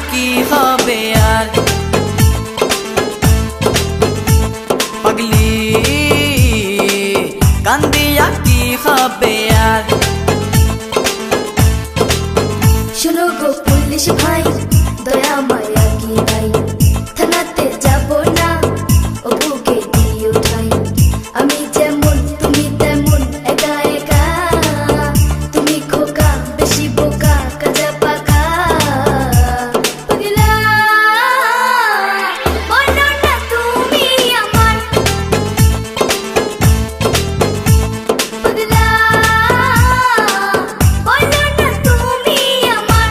কি হবে আর পাগলি কান্দিয়া কি হবে আর শোনো গো পুলিশ ভাই দয়া মায়া কি নাই থানাতে যাব না ও বুকে দিয়ে উঠাই আমি যেমন তুমি তেমন একা একা তুমি খোকা বেশি বোকা কাজা পাকা পাগলা বলো না তুমি আমার পাগলা বলো না তুমি আমার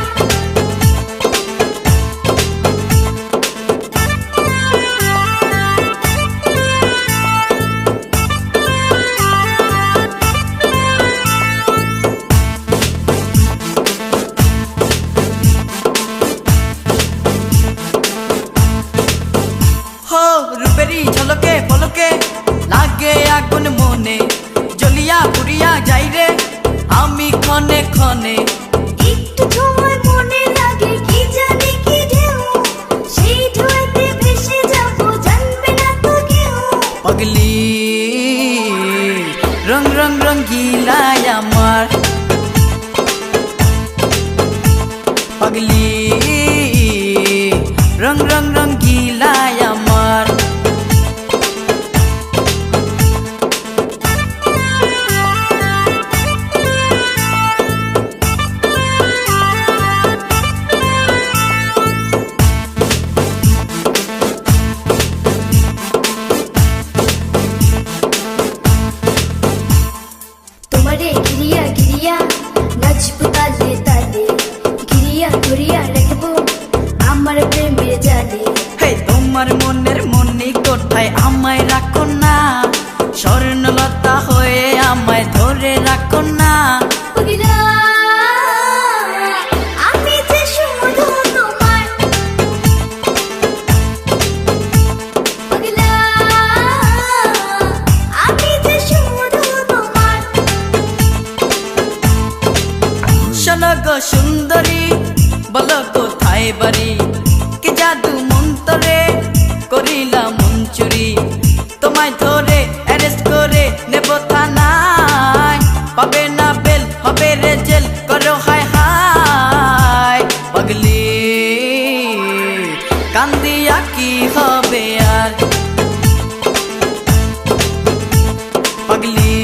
হো রূপেরি ঝলকে পলকে লাগে আগুন মনে জ্বলিয়া পুড়িয়া যাই রে আমি ক্ষণে ক্ষণে একটু সময় মনে লাগে কি জানি কি ঢেউ সেই ঢেউতে ভেসে যাব জানবে না তো কেউ পাগলি রং রং রঙ্গিলা আমার পাগলি রং রং রঙ্গিলা আমার তোমারে গিরিয়া গিরিয়া নাচবো তালে তালে গিরিয়া ঘুরিয়া রাখবো আমার প্রেমের জালে হে তোমার মনের মনি কোথায় আমায় রাখো না স্বর্ণলতা হয়ে আমায় ধরে রাখো না পাগলা আমি যে শুধু তোমার পাগলা আমি যে শুধু তোমার শোনো গো সুন্দরী বলো কোথায় বাড়ি কি জাদু মন্তরে করিলা মন চুরি তোমায় ধরে অ্যারেস্ট করে নেব থানায় পাবে না বেল হবে রে জেল করো হায় হায় পাগলি কান্দিয়া কি হবে আর পাগলি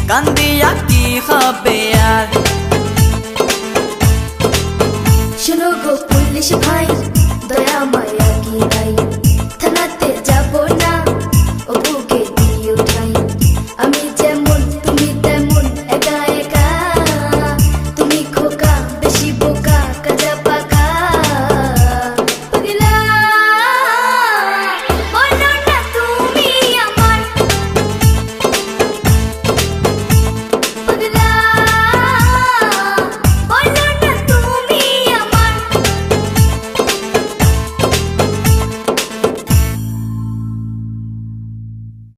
কান্দিয়া কি হবে আর শোনো গো পুলিশ ভাই দয়া মায়া কি নাই